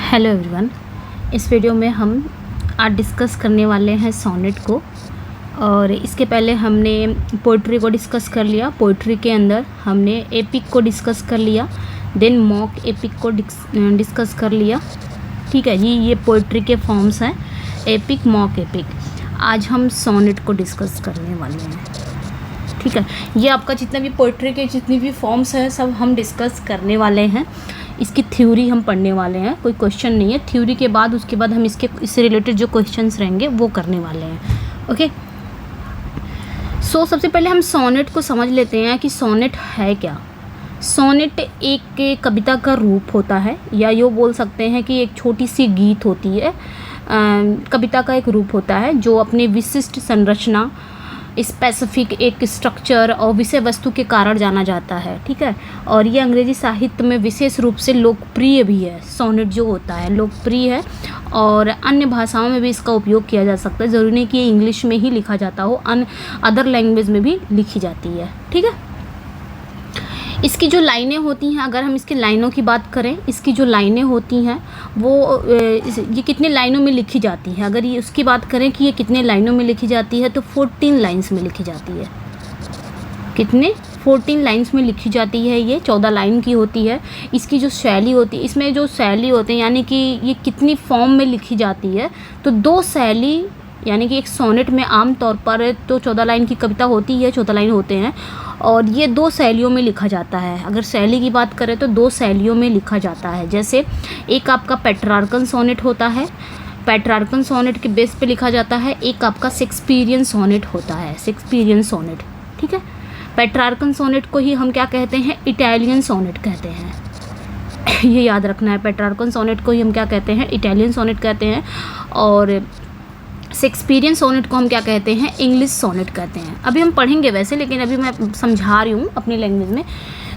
Hello everyone. इस video में हम आज डिस्कस करने वाले हैं सोनेट को। और इसके पहले हमने पोइट्री को डिस्कस कर लिया। पोइट्री के अंदर हमने एपिक को डिस्कस कर लिया, देन मॉक एपिक को डिस्कस कर लिया। ठीक है जी, ये पोइट्री के फॉर्म्स हैं, एपिक, मॉक एपिक। आज हम सोनेट को डिस्कस करने वाले हैं। ठीक है, ये आपका जितना भी पोइट्री के जितनी भी फॉर्म्स हैं सब हम डिस्कस करने वाले हैं। इसकी थ्योरी हम पढ़ने वाले हैं, कोई क्वेश्चन नहीं है। थ्योरी के बाद उसके बाद हम इससे रिलेटेड जो क्वेश्चंस रहेंगे वो करने वाले हैं। ओके, सो सबसे पहले हम सोनेट को समझ लेते हैं कि सोनेट है क्या। सोनेट एक कविता का रूप होता है, या यूँ बोल सकते हैं कि एक छोटी सी गीत होती है। कविता का एक रूप होता है जो अपनी विशिष्ट संरचना, स्पेसिफिक एक स्ट्रक्चर और विषय वस्तु के कारण जाना जाता है। ठीक है, और ये अंग्रेजी साहित्य में विशेष रूप से लोकप्रिय भी है। सोनेट जो होता है लोकप्रिय है और अन्य भाषाओं में भी इसका उपयोग किया जा सकता है। ज़रूरी नहीं कि ये इंग्लिश में ही लिखा जाता हो, अदर लैंग्वेज में भी लिखी जाती है। ठीक है, इसकी जो लाइनें होती हैं, अगर हम इसकी लाइनों की बात करें, इसकी जो लाइनें होती हैं वो ये कितने लाइनों में लिखी जाती है। अगर ये उसकी बात करें कि ये कितने लाइनों में लिखी जाती है, तो 14 लाइन्स में लिखी जाती है। कितने? 14 लाइन्स में लिखी जाती है। ये 14 लाइन की होती है। इसकी जो शैली होती है, इसमें जो शैली होते हैं, यानी कि ये कितनी फॉर्म में लिखी जाती है, तो 2 शैली, यानी कि एक सोनेट में आम तौर पर तो 14 लाइन की कविता होती है, 14 लाइन होते हैं, और ये 2 शैलियों में लिखा जाता है। अगर शैली की बात करें तो 2 शैलियों में लिखा जाता है। जैसे एक आपका पेट्रार्कन सोनेट होता है, पेट्रार्कन सोनेट के बेस पे लिखा जाता है। एक आपका शेक्सपियरियन सोनेट होता है, शेक्सपियरियन सोनेट। ठीक है, पेट्रार्कन सोनेट को ही हम क्या कहते हैं? इटालियन सोनेट कहते हैं। ये याद रखना है, पेट्रार्कन सोनेट को ही हम क्या कहते हैं? इटालियन सोनेट कहते हैं। और शेक्सपियरियन सोनेट को हम क्या कहते हैं? इंग्लिश सोनेट कहते हैं। अभी हम पढ़ेंगे वैसे, लेकिन अभी मैं समझा रही हूँ अपनी लैंग्वेज में,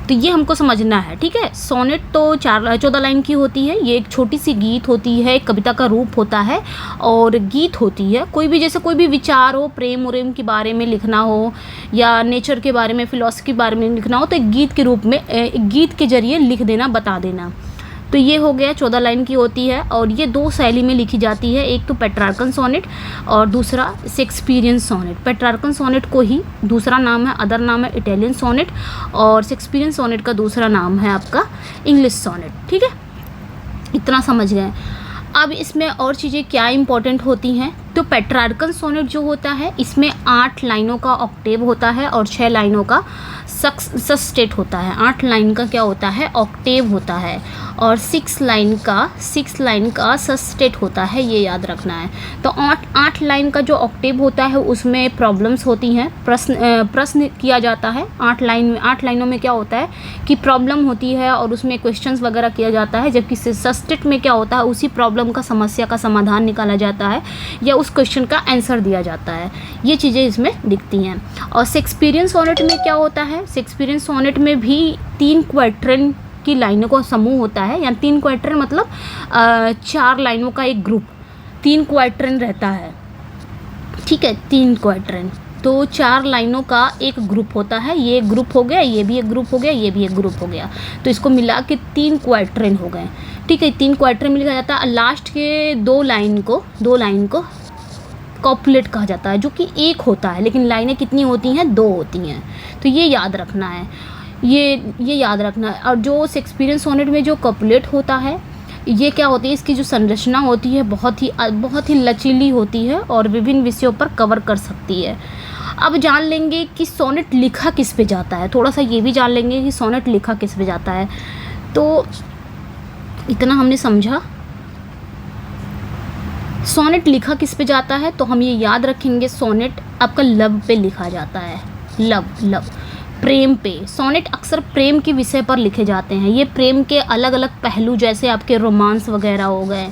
तो ये हमको समझना है। ठीक है, सोनेट तो 14 लाइन की होती है। ये एक छोटी सी गीत होती है, एक कविता का रूप होता है और गीत होती है। कोई भी, जैसे कोई भी विचार हो, प्रेम उरेम के बारे में लिखना हो या नेचर के बारे में, फिलॉसफी के बारे में लिखना हो, तो एक गीत के रूप में, एक गीत के जरिए लिख देना, बता देना। तो ये हो गया, 14 लाइन की होती है और ये 2 शैली में लिखी जाती है। एक तो पेट्रार्कन सोनेट और दूसरा शेक्सपियरियन सोनेट। पेट्रार्कन सोनेट को ही दूसरा नाम है, अदर नाम है इटालियन सोनेट, और शेक्सपियरियन सोनेट का दूसरा नाम है आपका इंग्लिश सोनेट। ठीक है, इतना समझ गए। अब इसमें और चीज़ें क्या इंपॉर्टेंट होती हैं, तो पेट्रार्कन सोनेट जो होता है इसमें 8 लाइनों का ऑक्टेव होता है और 6 लाइनों का सस्टेट होता है। 8 लाइन का क्या होता है? ऑक्टेव होता है, और 6 लाइन का सस्टेट होता है। ये याद रखना है। तो 8 लाइन का जो ऑक्टेव होता है उसमें प्रॉब्लम्स होती हैं, प्रश्न किया जाता है। 8 लाइनों में क्या होता है कि प्रॉब्लम होती है और उसमें क्वेश्चंस वगैरह किया जाता है। जबकि सस्टेट में क्या होता है, उसी प्रॉब्लम का, समस्या का समाधान निकाला जाता है या उस क्वेश्चन का आंसर दिया जाता है। ये चीज़ें इसमें दिखती हैं। और शेक्सपियरियन सोनेट में क्या होता है? शेक्सपियरियन सोनेट में भी 3 क्वार्टरन की लाइनों का समूह होता है, या 3 क्वार्टरन मतलब 4 लाइनों का एक ग्रुप। 3 क्वार्टरन रहता है। ठीक है, 3 क्वार्टरन तो 4 लाइनों का एक ग्रुप होता है। ये एक ग्रुप हो गया, ये भी एक ग्रुप हो गया, ये भी एक ग्रुप हो गया, तो इसको मिला के 3 क्वार्टरन हो गए। ठीक है, 3 क्वार्टरन में लिखा जाता है। लास्ट के 2 लाइन को कॉपुलेट कहा जाता है, जो कि एक होता है, लेकिन लाइनें कितनी होती हैं? 2 होती हैं। तो ये याद रखना है, ये याद रखना है। और जो शेक्सपियरियन सोनेट में जो कॉपुलेट होता है, ये क्या होती है? इसकी जो संरचना होती है बहुत ही लचीली होती है और विभिन्न विषयों पर कवर कर सकती है। अब जान लेंगे कि सोनेट लिखा किस पे जाता है। थोड़ा सा ये भी जान लेंगे कि सोनेट लिखा किस पे जाता है। तो इतना हमने समझा। सोनेट लिखा किस पे जाता है, तो हम ये याद रखेंगे, सोनेट आपका लव पे लिखा जाता है। लव, प्रेम पे। सोनेट अक्सर प्रेम के विषय पर लिखे जाते हैं। ये प्रेम के अलग अलग पहलू, जैसे आपके रोमांस वगैरह हो गए,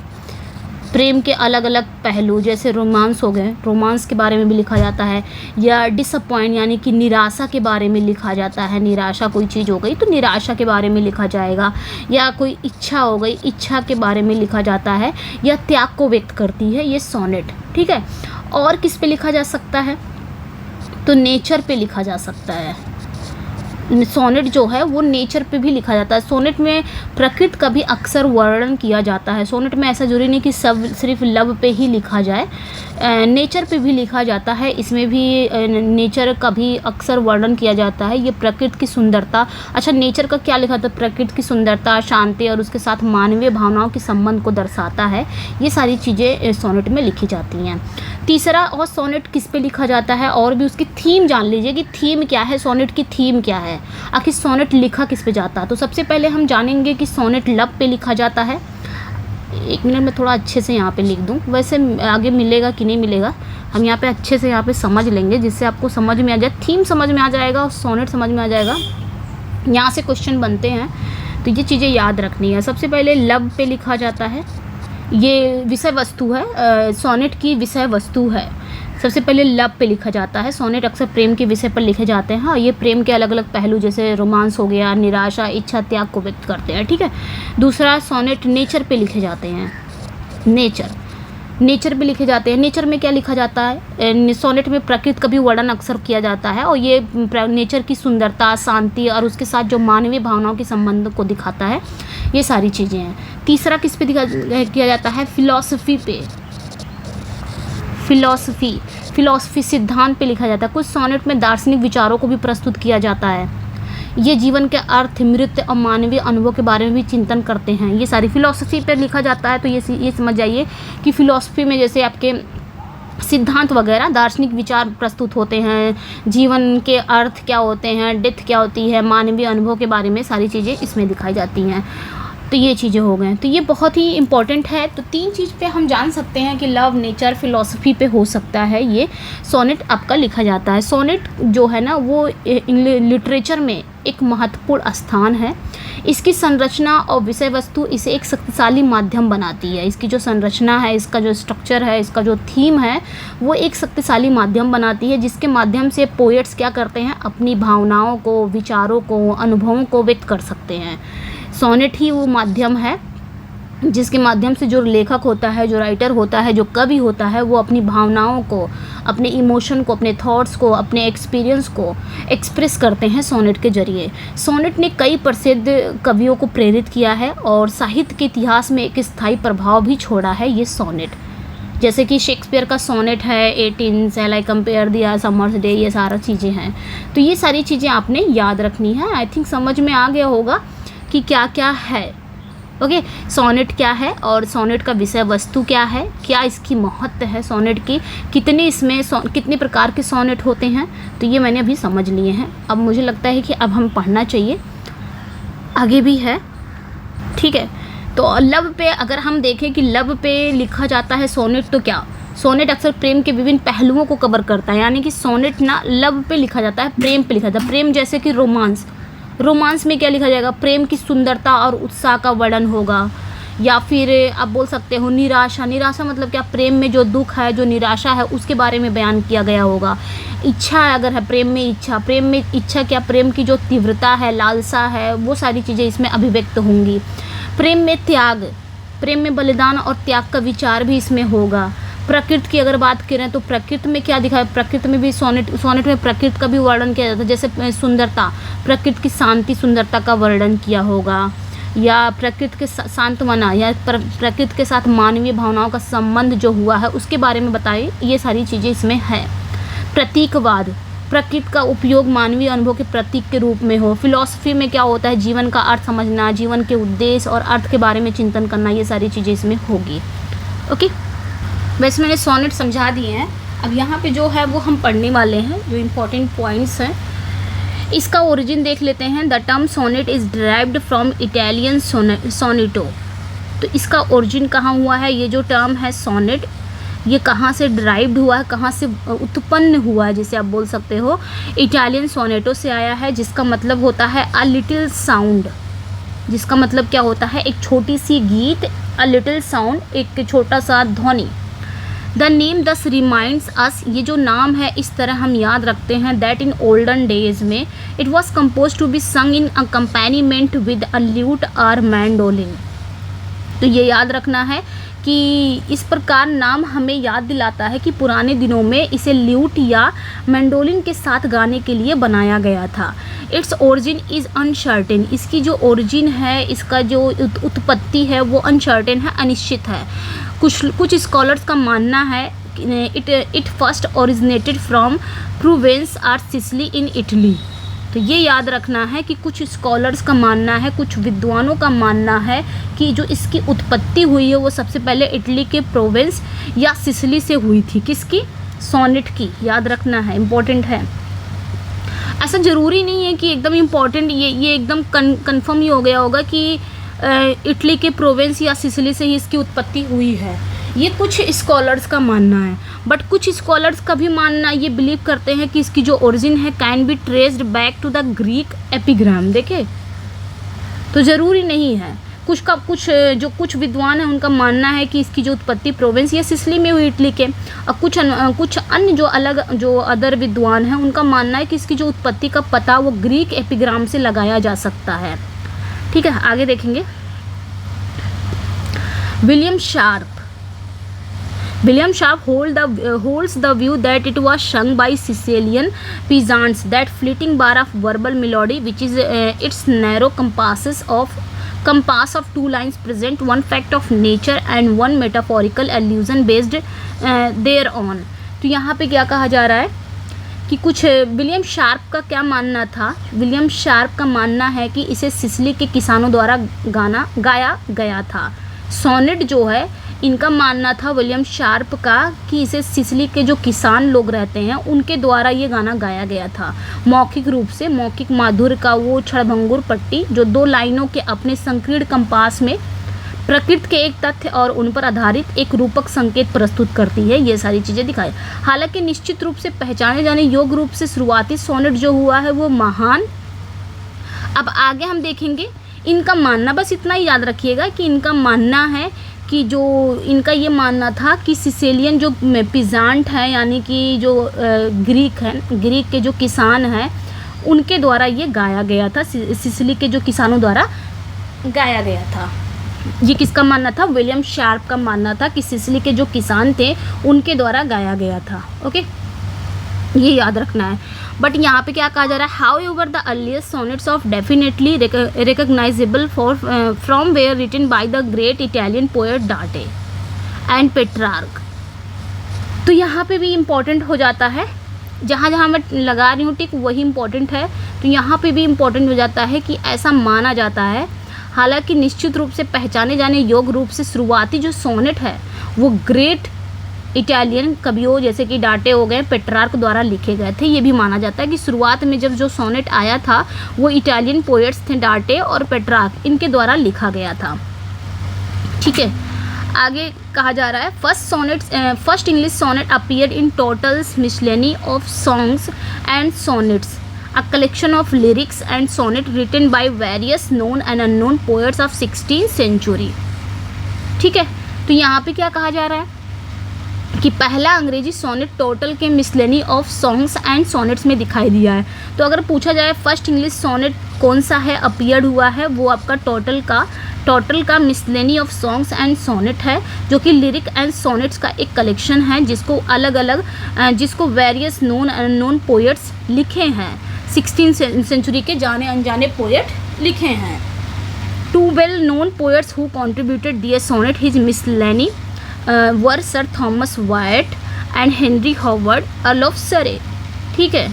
प्रेम के अलग अलग पहलू जैसे रोमांस हो गए, रोमांस के बारे में भी लिखा जाता है। या डिसअपॉइंट, यानी कि निराशा के बारे में लिखा जाता है। निराशा कोई चीज़ हो गई तो निराशा के बारे में लिखा जाएगा। या कोई इच्छा हो गई, इच्छा के बारे में लिखा जाता है। या त्याग को व्यक्त करती है ये सोनेट। ठीक है, और किस पे लिखा जा सकता है? तो नेचर पे लिखा जा सकता है। सोनेट जो है वो नेचर पे भी लिखा जाता है। सोनेट में प्रकृति का भी अक्सर वर्णन किया जाता है। सोनेट में ऐसा जरूरी नहीं कि सब सिर्फ लव पे ही लिखा जाए, नेचर पे भी लिखा जाता है। इसमें भी नेचर का भी अक्सर वर्णन किया जाता है। ये प्रकृति की सुंदरता, अच्छा नेचर का क्या लिखा था, प्रकृति की सुंदरता, शांति और उसके साथ मानवीय भावनाओं के संबंध को दर्शाता है। ये सारी चीज़ें सोनेट में लिखी जाती हैं। तीसरा, और सोनेट किस पे लिखा जाता है, और भी उसकी थीम जान लीजिए कि थीम क्या है, सोनेट की थीम क्या है, आखिर सोनेट लिखा किस पे जाता है। तो सबसे पहले हम जानेंगे कि सोनेट लव पे लिखा जाता है। एक मिनट में थोड़ा अच्छे से यहाँ पे लिख दूँ, वैसे आगे मिलेगा कि नहीं मिलेगा, हम यहाँ पे अच्छे से यहाँ पे समझ लेंगे, जिससे आपको समझ में आ जाए, थीम समझ में आ जाएगा और सोनेट समझ में आ जाएगा। यहाँ से क्वेश्चन बनते हैं तो ये चीज़ें याद रखनी है। सबसे पहले लव पे लिखा जाता है, ये विषय वस्तु है, सोनेट की विषय वस्तु है। सबसे पहले लव पे लिखा जाता है। सोनेट अक्सर प्रेम के विषय पर लिखे जाते हैं और ये प्रेम के अलग अलग पहलू जैसे रोमांस हो गया, निराशा, इच्छा, त्याग को व्यक्त करते हैं, ठीक है। दूसरा, सोनेट नेचर पे लिखे जाते हैं। नेचर पे लिखे जाते हैं। नेचर में क्या लिखा जाता है, सोनेट में प्रकृति का भी वर्णन अक्सर किया जाता है और ये नेचर की सुंदरता, शांति और उसके साथ जो मानवीय भावनाओं के संबंध को दिखाता है, ये सारी चीज़ें हैं। तीसरा किस पे किया जाता है, फिलॉसफी पे। फिलॉसफी सिद्धांत पे लिखा जाता है। कुछ सोनेट में दार्शनिक विचारों को भी प्रस्तुत किया जाता है। ये जीवन के अर्थ, मृत्यु और मानवीय अनुभव के बारे में भी चिंतन करते हैं। ये सारी फिलॉसफी पे लिखा जाता है। तो ये समझ जाइए कि फिलॉसफी में जैसे आपके सिद्धांत वगैरह, दार्शनिक विचार प्रस्तुत होते हैं, जीवन के अर्थ क्या होते हैं, डेथ क्या होती है, मानवीय अनुभव के बारे में सारी चीज़ें इसमें दिखाई जाती हैं। तो ये चीज़ें हो गए, तो ये बहुत ही इम्पॉर्टेंट है। तो 3 चीज़ पे हम जान सकते हैं कि लव, नेचर, फिलॉसफी पे हो सकता है ये सोनेट आपका लिखा जाता है। सोनेट जो है ना वो लिटरेचर में एक महत्वपूर्ण स्थान है। इसकी संरचना और विषय वस्तु इसे एक शक्तिशाली माध्यम बनाती है। इसकी जो संरचना है, इसका जो स्ट्रक्चर है, इसका जो थीम है, वो एक शक्तिशाली माध्यम बनाती है, जिसके माध्यम से पोएट्स क्या करते हैं, अपनी भावनाओं को, विचारों को, अनुभवों को व्यक्त कर सकते हैं। सोनेट ही वो माध्यम है जिसके माध्यम से जो लेखक होता है, जो राइटर होता है, जो कवि होता है, वो अपनी भावनाओं को, अपने इमोशन को, अपने थॉट्स को, अपने एक्सपीरियंस को एक्सप्रेस करते हैं सोनेट के जरिए। सोनेट ने कई प्रसिद्ध कवियों को प्रेरित किया है और साहित्य के इतिहास में एक स्थायी प्रभाव भी छोड़ा है ये सोनेट। जैसे कि शेक्सपियर का सोनेट है 18 शैल आई कंपेयर दिया समर्स डे, ये सारा चीज़ें हैं। तो ये सारी चीज़ें आपने याद रखनी है। आई थिंक समझ में आ गया होगा कि क्या क्या है। ओके, सोनेट क्या है और सोनेट का विषय वस्तु क्या है, क्या इसकी महत्व है सोनेट की, कितने इसमें कितने प्रकार के सोनेट होते हैं, तो ये मैंने अभी समझ लिए हैं। अब मुझे लगता है कि अब हम पढ़ना चाहिए, आगे भी है, ठीक है। तो लव पे अगर हम देखें कि लव पे लिखा जाता है सोनेट, तो क्या सोनेट अक्सर प्रेम के विभिन्न पहलुओं को कवर करता है। यानी कि सोनेट ना लव पे लिखा जाता है, प्रेम पे लिखा जाता है। प्रेम जैसे कि रोमांस में क्या लिखा जाएगा, प्रेम की सुंदरता और उत्साह का वर्णन होगा। या फिर आप बोल सकते हो निराशा मतलब क्या, प्रेम में जो दुख है, जो निराशा है, उसके बारे में बयान किया गया होगा। इच्छा अगर है, प्रेम में इच्छा क्या, प्रेम की जो तीव्रता है, लालसा है, वो सारी चीज़ें इसमें अभिव्यक्त होंगी। प्रेम में त्याग, प्रेम में बलिदान और त्याग का विचार भी इसमें होगा। प्रकृति की अगर बात करें तो प्रकृति में क्या दिखा है, प्रकृति में भी सोनेट में प्रकृति का भी वर्णन किया जाता है। जैसे सुंदरता, प्रकृति की शांति, सुंदरता का वर्णन किया होगा, या प्रकृति के सांत्वना या प्रकृति के साथ मानवीय भावनाओं का संबंध जो हुआ है उसके बारे में बताइए। ये सारी चीज़ें इसमें है। प्रतीकवाद, प्रकृति का उपयोग मानवीय अनुभव के प्रतीक के रूप में हो। फिलॉसफी में क्या होता है, जीवन का अर्थ समझना, जीवन के उद्देश्य और अर्थ के बारे में चिंतन करना, ये सारी चीज़ें इसमें होगी। ओके, वैसे मैंने सोनेट समझा दिए हैं। अब यहाँ पे जो है वो हम पढ़ने वाले हैं, जो इम्पोर्टेंट पॉइंट्स हैं। इसका ओरिजिन देख लेते हैं। The term sonnet is derived from Italian sonetto. तो इसका ओरिजिन कहाँ हुआ है, ये जो टर्म है सोनेट, ये कहाँ से डिराइव्ड हुआ है, कहाँ से उत्पन्न हुआ है, जिसे आप बोल सकते हो इटालियन सोनेटो से आया है, जिसका मतलब होता है अ लिटिल साउंड। जिसका मतलब क्या होता है, एक छोटी सी गीत, अ लिटिल साउंड, एक छोटा सा ध्वनि। द नेम दस रिमाइंड्स अस, ये जो नाम है इस तरह हम याद रखते हैं, दैट इन ओल्डन डेज में it was composed to be sung in accompaniment with a lute or mandolin. तो ये याद रखना है कि इस प्रकार नाम हमें याद दिलाता है कि पुराने दिनों में इसे ल्यूट या मैंडोलिन के साथ गाने के लिए बनाया गया था। इट्स ओरिजिन इज़ अनसर्टेन, इसकी जो ओरिजिन है, इसका जो उत्पत्ति है वो अनसर्टेन है, अनिश्चित है। कुछ स्कॉलर्स का मानना है it first originated from Provence और सिसिली इन इटली। तो ये याद रखना है कि कुछ स्कॉलर्स का मानना है, कुछ विद्वानों का मानना है कि जो इसकी उत्पत्ति हुई है वो सबसे पहले इटली के प्रोवेंस या सिसिली से हुई थी। किसकी? सोनेट की। याद रखना है, इम्पोर्टेंट है। ऐसा ज़रूरी नहीं है कि एकदम इम्पॉर्टेंट ये एकदम कन्फर्म ही हो गया होगा कि इटली के प्रोवेंस या सिसिली से ही इसकी उत्पत्ति हुई है। ये कुछ स्कॉलर्स का मानना है, बट कुछ स्कॉलर्स का भी मानना ये बिलीव करते हैं कि इसकी जो ओरिजिन है can be traced back to the Greek epigram. देखे, तो ज़रूरी नहीं है। कुछ विद्वान हैं उनका मानना है कि इसकी जो उत्पत्ति प्रोविंस या सिसिली में हुई इटली के, और कुछ अन्य जो अदर विद्वान हैं उनका मानना है कि इसकी जो उत्पत्ति का पता वो ग्रीक एपिग्राम से लगाया जा सकता है। ठीक है, आगे देखेंगे। William Sharp holds the view that it was sung by Sicilian peasants, that fleeting bar of verbal melody which is its narrow compass of two lines present one fact of nature and one metaphorical allusion based thereon। तो यहाँ पे क्या कहा जा रहा है कि कुछ विलियम शार्प का क्या मानना था? विलियम शार्प का मानना है कि इसे सिसिली के किसानों द्वारा गाया गया था। सोनेट जो है, इनका मानना था विलियम शार्प का कि इसे सिसिली के जो किसान लोग रहते हैं उनके द्वारा ये गाना गाया गया था। मौखिक रूप से, मौखिक माधुर्य का वो क्षणभंगुर पट्टी जो दो लाइनों के अपने संकीर्ण कंपास में प्रकृति के एक तथ्य और उन पर आधारित एक रूपक संकेत प्रस्तुत करती है, ये सारी चीज़ें दिखाई। हालांकि निश्चित रूप से पहचाने जाने योग्य रूप से शुरुआती सोनेट जो हुआ है वो महान। अब आगे हम देखेंगे इनका मानना, बस इतना ही याद रखिएगा कि इनका मानना है कि जो इनका ये मानना था कि सिसिलियन जो पिजांट हैं, यानी कि जो ग्रीक के जो किसान हैं उनके द्वारा ये गाया गया था, सिसिली के जो किसानों द्वारा गाया गया था। ये किसका मानना था? विलियम शार्प का मानना था कि सिसिली के जो किसान थे उनके द्वारा गाया गया था। ओके, ये याद रखना है। बट यहाँ पे क्या कहा जा रहा है? However the earliest sonnets of definitely recognizable from were written by the great Italian poet डाटे एंड पेट्रार्क। तो यहाँ पे भी इम्पॉर्टेंट हो जाता है, जहाँ जहाँ मैं लगा रही हूँ टिक वही इम्पॉर्टेंट है। तो यहाँ पे भी इम्पॉर्टेंट हो जाता है कि ऐसा माना जाता है, हालांकि निश्चित रूप से पहचाने जाने योग्य रूप से शुरुआती जो सोनेट है वो ग्रेट इटालियन कवियों जैसे कि डाटे हो गए, पेट्रार्क द्वारा लिखे गए थे। ये भी माना जाता है कि शुरुआत में जब जो सोनेट आया था वो इटालियन पोएट्स थे, डाटे और पेट्रार्क, इनके द्वारा लिखा गया था। ठीक है, आगे कहा जा रहा है first English sonnet appeared in Tottel's miscellany of songs and sonnets, a collection of lyrics and sonnet written by various known and unknown poets of 16th century। ठीक है, तो यहाँ पे क्या कहा जा रहा है कि पहला अंग्रेजी सोनेट टोटल के मिसलेनी ऑफ सॉन्ग्स एंड सोनेट्स में दिखाई दिया है। तो अगर पूछा जाए फर्स्ट इंग्लिश सोनेट कौन सा है अपीयर्ड हुआ है, वो आपका टोटल का मिसलेनी ऑफ सॉन्ग्स एंड सोनेट है, जो कि लिरिक एंड सोनेट्स का एक कलेक्शन है जिसको various known and unknown poets लिखे हैं, 16th सेंचुरी के जाने अनजाने पोएट लिखे हैं। Two well known poets who contributed their sonnet his miscellany were Sir Thomas Wyatt and Henry Howard Earl of Surrey. ठीक है,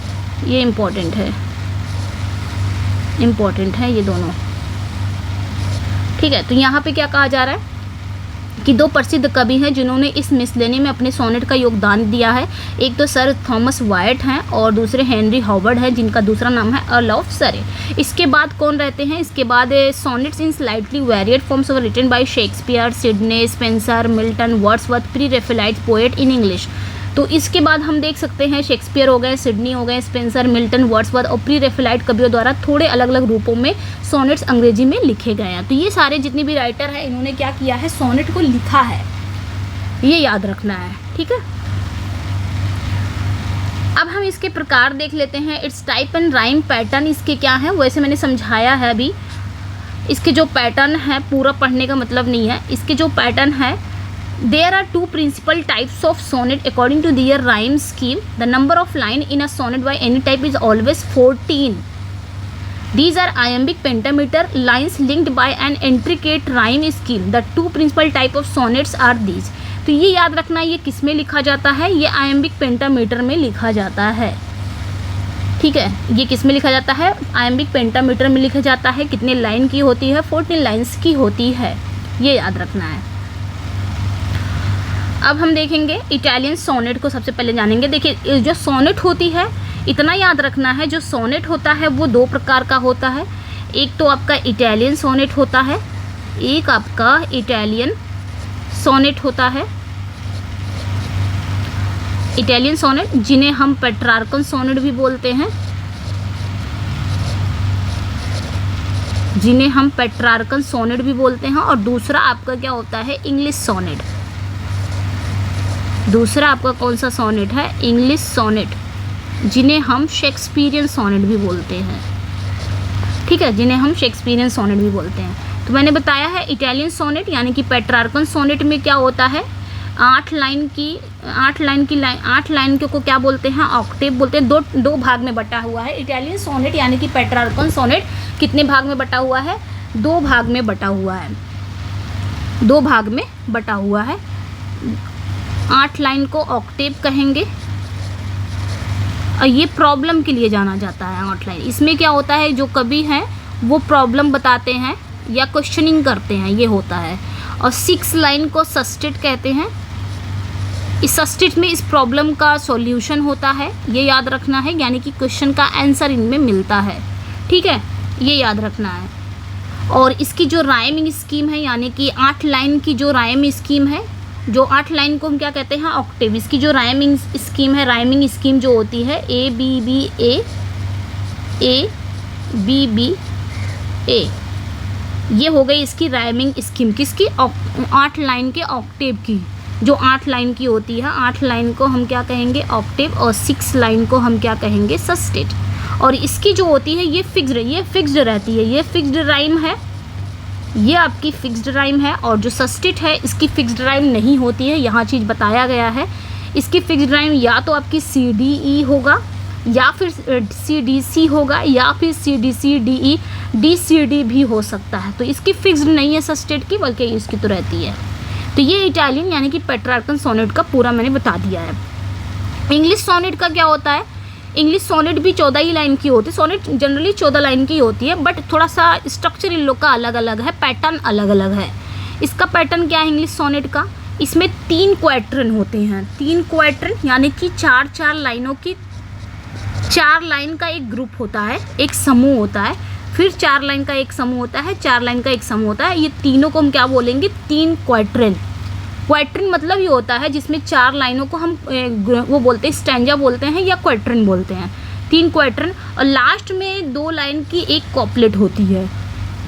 ये इम्पोर्टेंट है ये दोनों। ठीक है, तो यहाँ पे क्या कहा जा रहा है कि दो प्रसिद्ध कवि हैं जिन्होंने इस मिसलेनी में अपने सोनेट का योगदान दिया है। एक तो सर थॉमस वाइट हैं और दूसरे हेनरी हॉवर्ड हैं, जिनका दूसरा नाम है अर्ल ऑफ सरे। इसके बाद कौन रहते हैं? इसके बाद sonnets in slightly varied forms were written by Shakespeare, Sidney, Spenser, Milton, Wordsworth, pre Raphaelite poet in English. तो इसके बाद हम देख सकते हैं शेक्सपियर हो गए, सिडनी हो गए, स्पेंसर, मिल्टन, वर्ड्सवर्थ और प्री रेफेलाइट कवियों द्वारा थोड़े अलग अलग रूपों में सोनेट्स अंग्रेजी में लिखे गए हैं। तो ये सारे जितने भी राइटर हैं इन्होंने क्या किया है? सोनेट को लिखा है, ये याद रखना है। ठीक है, अब हम इसके प्रकार देख लेते हैं। It's type and rhyme pattern इसके क्या है, वैसे मैंने समझाया है अभी। इसके जो पैटर्न है, पूरा पढ़ने का मतलब नहीं है, इसके जो पैटर्न है There are two principal types of sonnet according to their rhyme scheme. The number of line in a sonnet by any type is always 14. These are iambic pentameter lines linked by an intricate rhyme scheme. The two principal type of sonnets are these. तो ये याद रखना, ये किस में लिखा जाता है, ये iambic pentameter में लिखा जाता है, ठीक है। ये किस में लिखा जाता है, iambic pentameter में लिखा जाता है। कितने लाइन की होती है, 14 लाइन्स की होती है, ये याद रखना है। अब हम देखेंगे इटालियन सोनेट को, सबसे पहले जानेंगे। देखिए जो सोनेट होती है, इतना याद रखना है, जो सोनेट होता है वो दो प्रकार का होता है। एक तो आपका इटालियन सोनेट होता है, एक आपका इटालियन सोनेट होता है, इटालियन सोनेट, जिन्हें हम पेट्रार्कन सोनेट भी बोलते हैं, जिन्हें हम पेट्रार्कन सोनेट भी बोलते हैं। और दूसरा आपका क्या होता है, इंग्लिश सोनेट। दूसरा आपका कौन सा सोनेट है, इंग्लिश सोनेट, जिन्हें हम शेक्सपियरियन सोनेट भी बोलते हैं, ठीक है, जिन्हें हम शेक्सपियरियन सोनेट भी बोलते हैं। तो मैंने बताया है इटालियन सोनेट यानी कि पेट्रार्कन सोनेट में क्या होता है, 8 लाइन को क्या बोलते हैं, ऑक्टेव बोलते हैं। दो भाग में बटा हुआ है। इटालियन सोनेट यानी कि पेट्रार्कन सोनेट कितने भाग में बटा हुआ है, 2 भाग में बटा हुआ है, 2 भाग में बटा हुआ है। 8 लाइन को ऑक्टेव कहेंगे और ये प्रॉब्लम के लिए जाना जाता है 8 लाइन। इसमें क्या होता है, जो कवि हैं वो प्रॉब्लम बताते हैं या क्वेश्चनिंग करते हैं, ये होता है। और 6 लाइन को सस्टेट कहते हैं। इस सस्टेट में इस प्रॉब्लम का सॉल्यूशन होता है, ये याद रखना है, यानी कि क्वेश्चन का आंसर इनमें मिलता है, ठीक है, ये याद रखना है। और इसकी जो राइमिंग स्कीम है, यानी कि 8 लाइन की जो राइम स्कीम है, जो 8 लाइन को हम क्या कहते हैं, ऑक्टेव। इसकी जो राइमिंग स्कीम है, राइमिंग स्कीम जो होती है ए बी बी ए, ये हो गई इसकी राइमिंग स्कीम, किसकी, 8 लाइन के ऑक्टेव की। जो 8 लाइन की होती है, 8 लाइन को हम क्या कहेंगे, ऑक्टेव, और 6 लाइन को हम क्या कहेंगे, सस्टेट। और इसकी जो होती है ये फिक्स्ड रहती है, ये फिक्स्ड राइम है, ये आपकी फिक्स्ड राइम है। और जो सस्टेट है इसकी फिक्स्ड राइम नहीं होती है, यहाँ चीज़ बताया गया है। इसकी फिक्स्ड राइम या तो आपकी CDE होगा, या फिर CDC होगा, या फिर CDC DCD भी हो सकता है। तो इसकी फिक्स्ड नहीं है सस्टेट की, बल्कि इसकी तो रहती है। तो ये इटालियन यानी कि पेट्रार्कन सोनेट का पूरा मैंने बता दिया है। इंग्लिश सोनेट का क्या होता है, इंग्लिश सोनेट भी 14 ही लाइन की होती है। सोनेट जनरली 14 लाइन की होती है, बट थोड़ा सा स्ट्रक्चर इन लोग का अलग अलग है, पैटर्न अलग अलग है। इसका पैटर्न क्या है इंग्लिश सोनेट का, इसमें 3 क्वार्टरन होते हैं। 3 क्वार्टरन यानी कि 4 लाइनों की, 4 लाइन का एक ग्रुप होता है, एक समूह होता है, फिर 4 लाइन का एक समूह होता है, 4 लाइन का एक समूह होता है। ये तीनों को हम क्या बोलेंगे, 3 क्वार्टरन। क्वार्टरन मतलब ये होता है जिसमें 4 लाइनों को हम वो बोलते हैं, स्टैंजा बोलते हैं या क्वार्टरन बोलते हैं, 3 क्वार्टरन। और लास्ट में 2 लाइन की एक कॉपलेट होती है।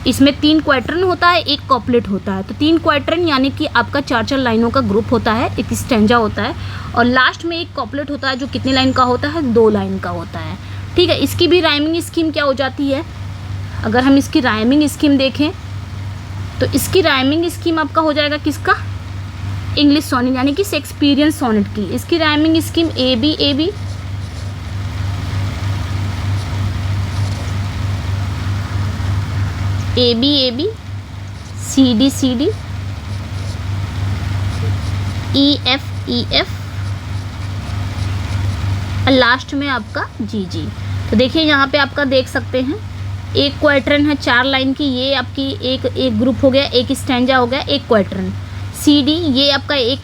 इसमें 3 क्वार्टरन होता है, एक कॉपलेट होता है। तो 3 क्वार्टरन यानी कि आपका 4 लाइनों का ग्रुप होता है, एक स्टैंजा होता है, और लास्ट में एक कॉपलेट होता है जो कितनी लाइन का होता है, 2 लाइन का होता है, ठीक है। इसकी भी राइमिंग स्कीम क्या हो जाती है, अगर हम इसकी राइमिंग स्कीम देखें तो इसकी राइमिंग स्कीम आपका हो जाएगा किसका, इंग्लिश सोनेट यानी कि शेक्सपियरियन सोनेट की। इसकी rhyming scheme A B C D E F last में आपका जी। तो देखिए यहाँ पे आपका देख सकते हैं, एक क्वार्टरन है 4 लाइन की, ये आपकी एक ग्रुप हो गया, एक स्टैंजा हो गया, एक क्वार्टरन। CD ये आपका एक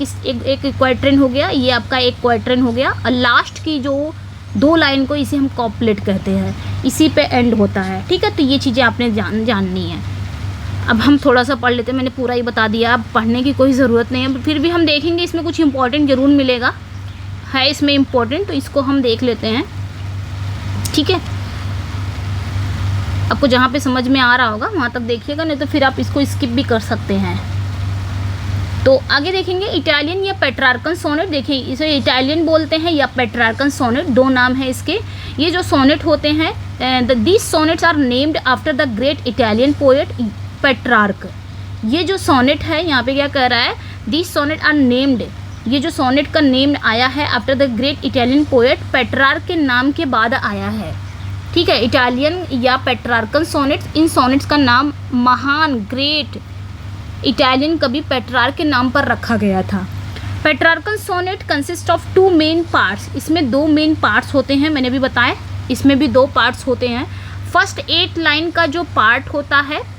क्वार्टरन हो गया, ये आपका एक क्वार्टरन हो गया, और लास्ट की जो 2 लाइन को इसे हम कॉपलेट कहते हैं, इसी पे एंड होता है, ठीक है। तो ये चीज़ें आपने जाननी है। अब हम थोड़ा सा पढ़ लेते हैं, मैंने पूरा ही बता दिया, अब पढ़ने की कोई ज़रूरत नहीं है, फिर भी हम देखेंगे इसमें कुछ इंपॉर्टेंट ज़रूर मिलेगा, है इसमें इम्पोर्टेंट, तो इसको हम देख लेते हैं, ठीक है। आपको जहाँ पे समझ में आ रहा होगा वहाँ तक देखिएगा, नहीं तो फिर आप इसको स्किप भी कर सकते हैं। तो आगे देखेंगे इटालियन या पेट्रार्कन सोनेट। देखिए इसे इटालियन बोलते हैं या पेट्रार्कन सोनेट, 2 नाम है इसके। ये जो सोनेट होते हैं, these sonnets are named after the great Italian poet Petrarch. ये जो सोनेट है यहाँ पे क्या कह रहा है, दिस सोनेट आर नेम्ड, ये जो सोनेट का नेम आया है after the great Italian poet, Petrarch के नाम के बाद आया है। ठीक है, इटालियन या पेट्रार्कन सोनेट्स, इन सोनेट्स का नाम महान ग्रेट इटालियन कवि पेट्रार्क के नाम पर रखा गया था। Petrarchan sonnet consist of 2 main parts, इसमें 2 मेन पार्ट्स होते हैं, मैंने भी बताया इसमें भी 2 पार्ट्स होते हैं। फर्स्ट 8 लाइन का जो पार्ट होता है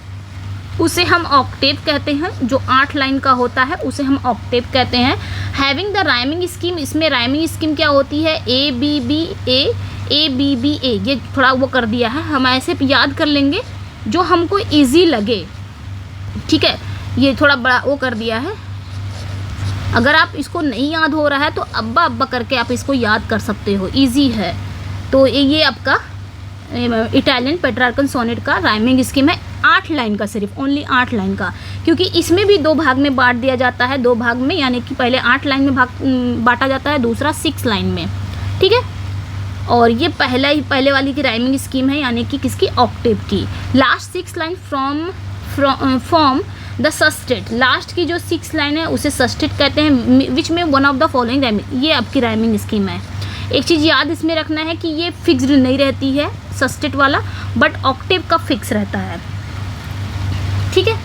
उसे हम ऑक्टेव कहते हैं, जो 8 लाइन का होता है उसे हम ऑक्टेव कहते हैं। हैविंग द राइमिंग स्कीम, इसमें राइमिंग स्कीम क्या होती है, A B B A, A B B A, ये थोड़ा वो कर दिया है, हम ऐसे याद कर लेंगे जो हमको इजी लगे। ठीक है, ये थोड़ा बड़ा वो कर दिया है, अगर आप इसको नहीं याद हो रहा है तो अब्बा अब्बा करके आप इसको याद कर सकते हो, इजी है। तो ये आपका इटालियन पेट्रार्कन सोनेट का राइमिंग स्कीम है, 8 लाइन का, सिर्फ ओनली 8 लाइन का, क्योंकि इसमें भी 2 भाग में बांट दिया जाता है, 2 भाग में, यानी कि पहले 8 लाइन में बांटा जाता है, दूसरा 6 लाइन में। ठीक है, और ये पहले वाली की राइमिंग स्कीम है, यानी कि किसकी, ऑक्टेव की। Last 6 line from the sestet, last की जो 6 लाइन है उसे सस्टेट कहते हैं, विच में one of the following rhyming, ये आपकी राइमिंग स्कीम है। एक चीज़ याद इसमें रखना है कि ये फिक्स्ड नहीं रहती है सस्टेट वाला, बट ऑक्टेव का फिक्स रहता है। ठीक है,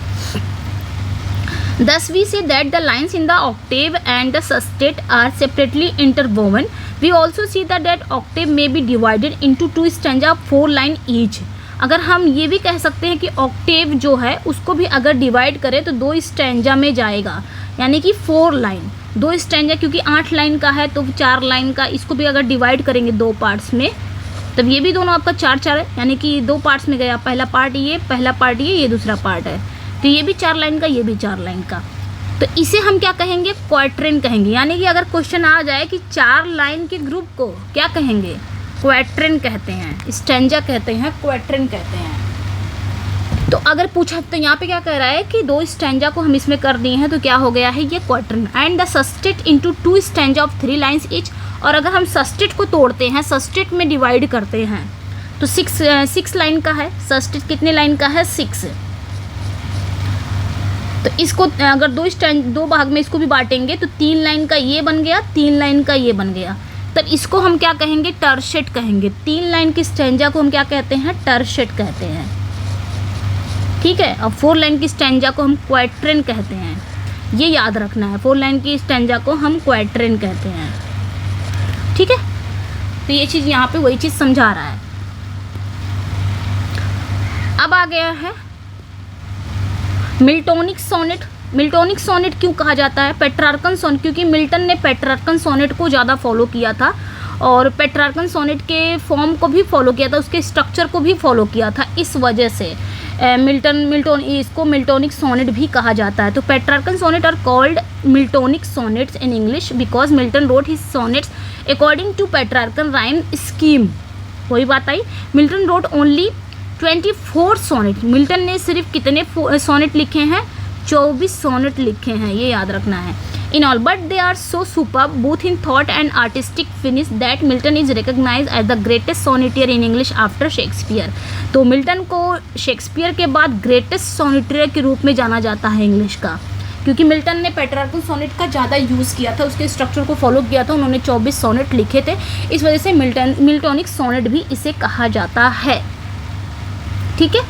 thus we say that the lines in the octave and the sestet are separately interwoven. We also see that octave may be divided into 2 stanza 4 line each. अगर हम ये भी कह सकते हैं कि ऑक्टेव जो है उसको भी अगर डिवाइड करें तो 2 स्टैंजा में जाएगा, यानी कि 4 लाइन, 2 स्टैंजा, क्योंकि 8 लाइन का है तो 4 लाइन का, इसको भी अगर डिवाइड करेंगे 2 पार्ट्स में, तब ये भी दोनों आपका 4 है, यानी कि 2 पार्ट्स में गया, पहला पार्ट ये दूसरा पार्ट है, तो ये भी 4 लाइन का, ये भी 4 लाइन का। तो इसे हम क्या कहेंगे, क्वाट्रेन कहेंगे। यानी कि अगर क्वेश्चन आ जाए कि 4 लाइन के ग्रुप को क्या कहेंगे, क्वाट्रेन कहते हैं, स्टैंजा कहते हैं, क्वाट्रेन कहते हैं। तो अगर पूछा तो यहाँ पे क्या कह रहा है कि 2 स्टैंजा को हम इसमें कर दिए हैं, तो क्या हो गया है, ये quatrain. And the sestet into 2 stanza of 3 lines each, और अगर हम सस्टेट को तोड़ते हैं, सस्टेट में डिवाइड करते हैं, तो 6 लाइन का है, सस्टेट कितने लाइन का है, 6। तो इसको अगर 2 भाग में इसको भी बांटेंगे तो 3 लाइन का ये बन गया, 3 लाइन का ये बन गया, तब इसको हम क्या कहेंगे, टर्सेट कहेंगे। 3 लाइन की स्टैंजा को हम क्या कहते हैं, टर्सेट कहते हैं। ठीक है, और 4 लाइन की स्टैंजा को हम क्वाट्रेन कहते हैं, ये याद रखना है, 4 लाइन की स्टैंजा को हम क्वाट्रेन कहते हैं। ठीक है, तो ये चीज़ यहाँ पे वही चीज़ समझा रहा है। अब आ गया है मिल्टोनिक सोनेट। मिल्टोनिक सोनेट क्यों कहा जाता है, पेट्रार्कन सोनेट, क्योंकि मिल्टन ने पेट्रार्कन सोनेट को ज़्यादा फॉलो किया था, और पेट्रार्कन सोनेट के फॉर्म को भी फॉलो किया था, उसके स्ट्रक्चर को भी फॉलो किया था, इस वजह से इसको मिल्टोनिक सोनेट भी कहा जाता है। तो Petrarchan sonnet are called Miltonic sonnets in English because Milton wrote his sonnets according to Petrarchan rhyme scheme. वही बात आई, Milton wrote only 24 sonnet, Milton ने सिर्फ कितने सोनेट लिखे हैं, 24 सोनेट लिखे हैं, ये याद रखना है। In all but they are so superb both in thought and artistic finish that Milton is recognize as the greatest sonneteer in English after Shakespeare. तो मिल्टन को शेक्सपियर के बाद ग्रेटेस्ट सोनेटियर के रूप में जाना जाता है इंग्लिश का, क्योंकि मिल्टन ने पेट्रार्कन सोनेट का ज़्यादा यूज़ किया था, उसके स्ट्रक्चर को फॉलो किया था, उन्होंने 24 सोनेट लिखे थे, इस वजह से मिल्टोनिक सोनेट भी इसे कहा जाता है। ठीक है,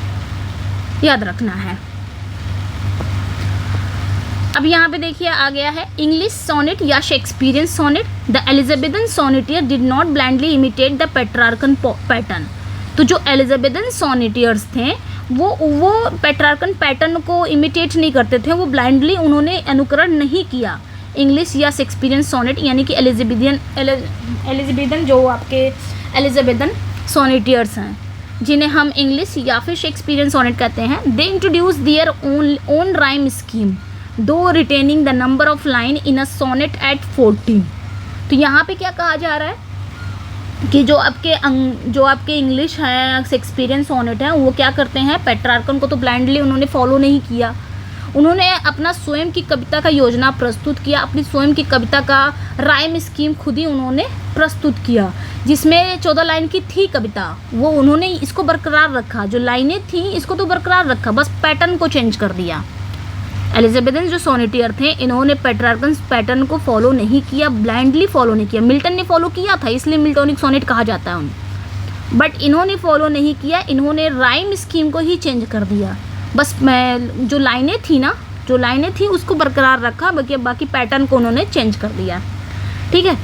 याद रखना है। अब यहाँ पे देखिए आ गया है इंग्लिश सोनेट या Shakespearean sonnet. The Elizabethan sonneteer did not blindly imitate the Petrarchan pattern. तो जो एलिजाबेथन सोनेटियर्स थे वो पेट्रार्कन पैटर्न को इमिटेट नहीं करते थे, वो ब्लाइंडली उन्होंने अनुकरण नहीं किया इंग्लिश या शेक्सपियरियन सोनेट, यानी कि एलिजाबेथन जो आपके एलिजाबेथन सोनेटियर्स हैं, जिन्हें हम इंग्लिश या फिर शेक्सपियरियन सोनेट कहते हैं। They introduce their own rhyme scheme though retaining the number of line in a sonnet at 14। तो यहाँ पे क्या कहा जा रहा है कि जो आपके इंग्लिश हैं, शेक्सपियरियन सोनेट हैं, वो क्या करते हैं, पेट्रार्कन को तो ब्लाइंडली उन्होंने फॉलो नहीं किया, उन्होंने अपना स्वयं की कविता का योजना प्रस्तुत किया, अपनी स्वयं की कविता का राइम स्कीम खुद ही उन्होंने प्रस्तुत किया, जिसमें 14 लाइन की थी कविता, वो उन्होंने इसको बरकरार रखा, जो लाइनें थी इसको तो बरकरार रखा, बस पैटर्न को चेंज कर दिया। एलिजाबेथन जो सोनेटियर थे, इन्होंने पेट्रार्कन पैटर्न को फॉलो नहीं किया, ब्लाइंडली फॉलो नहीं किया। मिल्टन ने फॉलो किया था, इसलिए मिल्टोनिक सोनेट कहा जाता है उन्हें, बट इन्होंने फॉलो नहीं किया, इन्होंने राइम स्कीम को ही चेंज कर दिया। बस मैं जो लाइनें थी उसको बरकरार रखा, बाकी पैटर्न को उन्होंने चेंज कर दिया। ठीक है,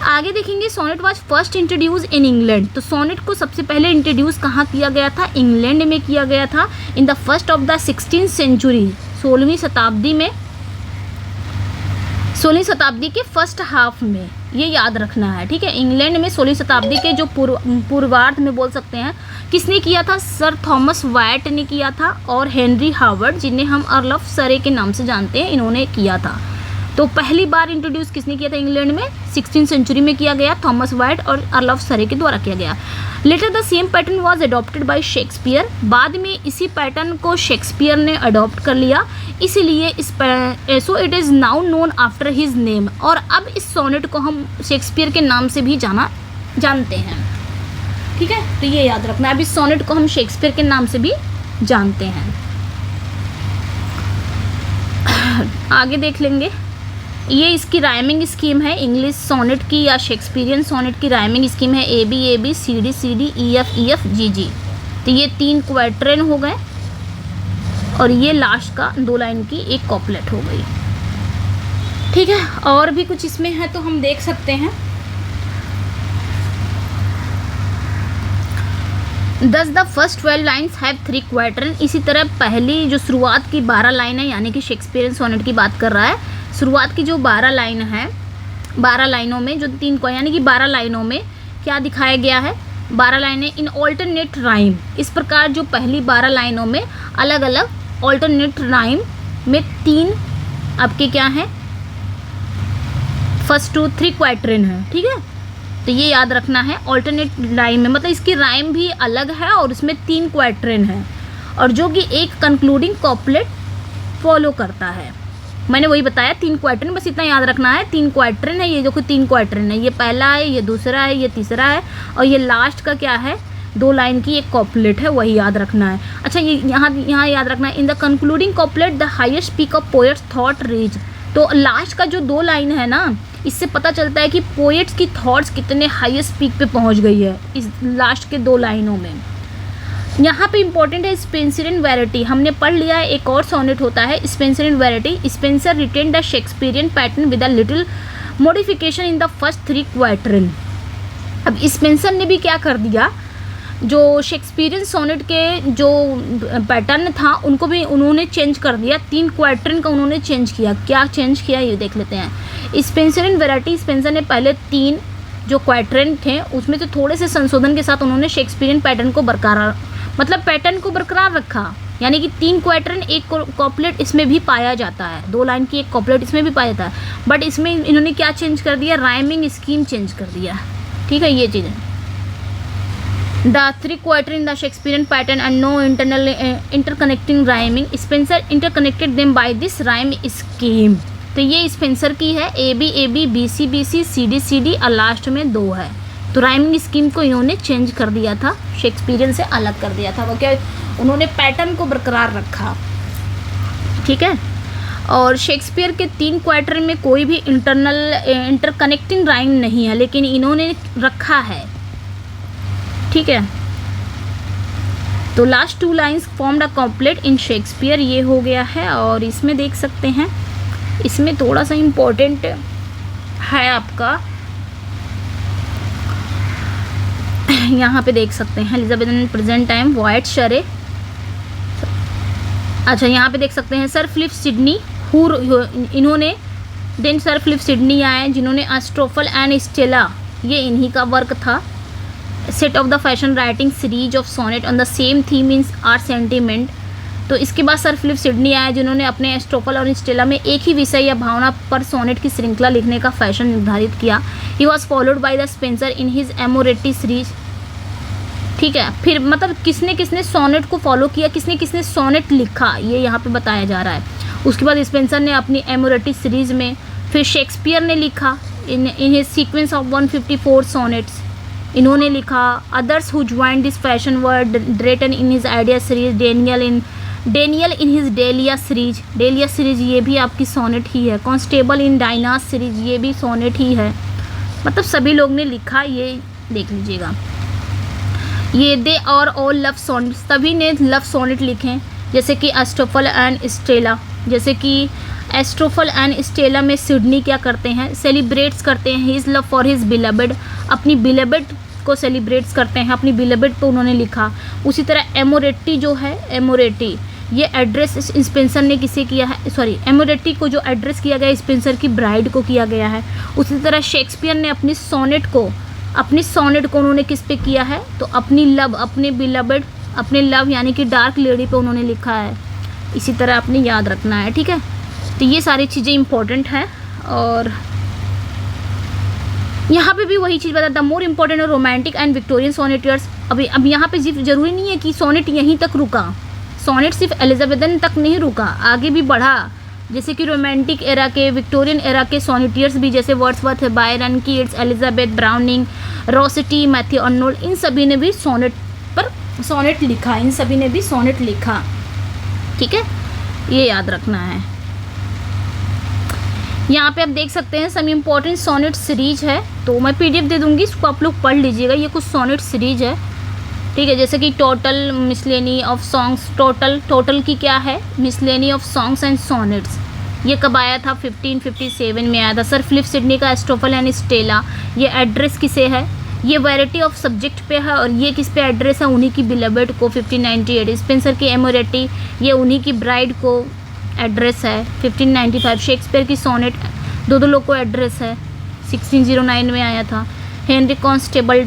आगे देखेंगे sonnet was first introduce in England. तो सोनेट को सबसे पहले इंट्रोड्यूस कहाँ किया गया था? इंग्लैंड में किया गया था, in the first of the 16th century, 16वीं शताब्दी के फर्स्ट हाफ में, ये याद रखना है। ठीक है, इंग्लैंड में 16वीं शताब्दी के जो पूर्वार्ध में बोल सकते हैं, किसने किया था? सर थॉमस वाइट ने किया था और हेनरी हार्वर्ड, जिन्हें हम अर्ल ऑफ सरे के नाम से जानते हैं, इन्होंने किया था। तो पहली बार इंट्रोड्यूस किसने किया था इंग्लैंड में? 16th सेंचुरी में किया गया, थॉमस वाइट और अर्ल ऑफ सरे के द्वारा किया गया। Later the same pattern was adopted by Shakespeare. बाद में इसी पैटर्न को शेक्सपियर ने अडॉप्ट कर लिया, इसीलिए so it is now known after his name. और अब इस सोनेट को हम शेक्सपियर के नाम से भी जानते हैं। ठीक है, तो ये याद रखना, अब इस सोनेट को हम शेक्सपियर के नाम से भी जानते हैं। आगे देख लेंगे, ये इसकी राइमिंग स्कीम है, इंग्लिश सोनेट की या शेक्सपियरियन सोनेट की राइमिंग स्कीम है A B C D E F G G. तो ये 3 क्वार्टरन हो गए और ये लास्ट का 2 लाइन की एक कॉपलेट हो गई। ठीक है, और भी कुछ इसमें है तो हम देख सकते हैं। दस द फर्स्ट 12 लाइन्स हैव 3 क्वार्टरन। इसी तरह पहली जो शुरुआत की 12 लाइन है, यानी कि शेक्सपियरियन सोनेट की बात कर रहा है, शुरुआत की जो 12 लाइन है, 12 लाइनों में जो 3 को, यानी कि 12 लाइनों में क्या दिखाया गया है? 12 लाइनें इन ऑल्टरनेट राइम। इस प्रकार जो पहली 12 लाइनों में अलग अलग ऑल्टरनेट राइम में 3 आपके क्या हैं? फर्स्ट 2 3 क्वार्टरन है। ठीक है, तो ये याद रखना है, ऑल्टरनेट राइम में मतलब इसकी राइम भी अलग है और इसमें 3 क्वार्टरन है, और जो कि एक कंक्लूडिंग कॉपलेट फॉलो करता है। मैंने वही बताया 3 क्वार्टरन, बस इतना याद रखना है, 3 क्वार्टरन है। ये जो 3 क्वार्टरन है, ये पहला है, ये दूसरा है, ये तीसरा है, और ये लास्ट का क्या है? 2 लाइन की एक कॉपलेट है, वही याद रखना है। अच्छा, ये यहाँ याद रखना है, in the concluding couplet the highest peak of poet's thought reach. तो लास्ट का जो 2 लाइन है ना, इससे पता चलता है कि पोएट्स की थॉट्स कितने हाईएस्ट पीक पे पहुँच गई है इस लास्ट के 2 लाइनों में। यहाँ पे इंपॉर्टेंट है स्पेंसर एंड वैरायटी, हमने पढ़ लिया है। एक और सोनेट होता है Spenser and variety. Spenser retain the Shakespearean pattern with a little modification in the first 3 quatrain. अब स्पेंसर ने भी क्या कर दिया, जो शेक्सपियरियन सोनेट के जो पैटर्न था उनको भी उन्होंने चेंज कर दिया, 3 क्वार्टरन का उन्होंने चेंज किया। क्या चेंज किया ये देख लेते हैं। स्पेंसर एंड वैरायटी, स्पेंसर ने पहले 3 जो क्वार्टरन थे उसमें से थोड़े से संशोधन के साथ उन्होंने शेक्सपियरियन पैटर्न को पैटर्न को बरकरार रखा, यानी कि 3 क्वार्टरन एक कॉपलेट इसमें भी पाया जाता है, 2 लाइन की एक कॉपलेट इसमें भी पाया जाता है, बट इसमें इन्होंने क्या चेंज कर दिया? राइमिंग स्कीम चेंज कर दिया। ठीक है, ये चीज़ है। The 3 quarter in the Shakespearean pattern and no internal interconnecting rhyming. Spenser interconnected them by this rhyme scheme. तो ये स्पेंसर की है, ए बी सी डी और लास्ट में 2 है। तो राइमिंग स्कीम को इन्होंने चेंज कर दिया था, शेक्सपियरियन से अलग कर दिया था। वो क्या, उन्होंने पैटर्न को बरकरार रखा। ठीक है, और शेक्सपियर के 3 क्वार्टर में कोई भी इंटरकनेक्टिंग राइम नहीं है, लेकिन इन्होंने रखा है। ठीक है, तो last 2 lines formed a complete in Shakespeare, ये हो गया है। और इसमें देख सकते हैं, इसमें थोड़ा सा इम्पोर्टेंट है आपका, यहाँ पे देख सकते हैं एलिजाबेथन प्रेजेंट टाइम वाइट शरे। अच्छा, यहाँ पे देख सकते हैं सर फिलिप सिडनी, इन्होंने देन सर फिलिप सिडनी आए, जिन्होंने एस्ट्रोफल एंड स्टेला, ये इन्हीं का वर्क था। Set off the fashion writing series of sonnet on the same theme in art sentiment. तो इसके बाद सर फिलिप सिडनी आए, जिन्होंने अपने एस्ट्रोफल और स्टेला में एक ही विषय या भावना पर सोनेट की श्रृंखला लिखने का फैशन निर्धारित किया। He was followed by the Spenser in his Amoretti series. ठीक है, फिर मतलब किसने किसने सोनेट को फॉलो किया, किसने किसने सोनेट लिखा, ये यहाँ पे बताया जा रहा है। उसके बाद स्पेंसर ने अपनी एमोरेटी सीरीज में, फिर शेक्सपियर ने लिखा in his sequence of 154 sonnets, इन्होंने लिखा। Others who join this fashion were Drayton in his Idea series, Daniel in Daniel in his Delia series, Delia series ये भी आपकी सोनेट ही है। कॉन्स्टेबल इन डायना सीरीज ये भी सोनेट ही है। मतलब सभी लोग ने लिखा, ये देख लीजिएगा। ये दे और ऑल लव सोनेट, सभी ने लव सोनेट लिखे, जैसे कि एस्टोफल एंड स्टेला। जैसे कि एस्ट्रोफल एंड स्टेला में सिडनी क्या करते हैं, सेलिब्रेट्स करते हैं हिज लव फॉर हिज बिलबेड, अपनी बिलबेड को सेलिब्रेट्स करते हैं, अपनी बिलबेड पे उन्होंने लिखा। उसी तरह एमोरेटी जो है, एमोरेटी ये एड्रेस स्पेंसर ने किसे किया है, सॉरी एमोरेटी को जो एड्रेस किया गया स्पेंसर की ब्राइड को किया गया है। उसी तरह शेक्सपियर ने अपनी सोनेट को उन्होंने किस पे किया है, तो अपनी लव, अपने बिलबेड, अपने लव यानी कि डार्क लेडी पे उन्होंने लिखा है। इसी तरह आपने याद रखना है, ठीक है। तो ये सारी चीज़ें इंपॉर्टेंट हैं। और यहाँ पे भी वही चीज़ बता, द मोर इम्पोर्टेंट और रोमांटिक एंड विक्टोरियन सोनेटियर्स। अब यहाँ पे ज़रूरी नहीं है कि सोनेट यहीं तक रुका, सोनेट सिर्फ एलिजाबेथन तक नहीं रुका, आगे भी बढ़ा। जैसे कि रोमांटिक एरा के, विक्टोरियन एरा के सोनेटियर्स भी, जैसे Wordsworth, Byron, Keats, Elizabeth, Browning, Rossetti, Matthew Arnold, इन सभी ने भी सोनेट लिखा, इन सभी ने भी सोनेट लिखा, ठीक है। ये याद रखना है। यहाँ पे आप देख सकते हैं सम इम्पोर्टेंट सोनेट सीरीज है, तो मैं PDF दे दूँगी, इसको आप लोग पढ़ लीजिएगा। ये कुछ सोनेट सीरीज है, ठीक है। जैसे कि टोटल मिसलेनी ऑफ सॉन्ग्स, टोटल की क्या है, मिसलेनी ऑफ सॉन्ग्स एंड सोनेट्स। ये कब आया था, 1557 में आया था। सर फिलिप सिडनी का एस्ट्रोफल एंड स्टेला, ये एड्रेस किसे है, ये वैरायटी ऑफ सब्जेक्ट पे है, और ये किस पे एड्रेस है, उन्हीं की बिलबेड को 1598। स्पेंसर की एमोरेटी, ये उन्हीं की ब्राइड को एड्रेस है 1595। शेक्सपियर की सोनेट दो लोग को एड्रेस है, 1609 में आया था। हेनरी कॉन्स्टेबल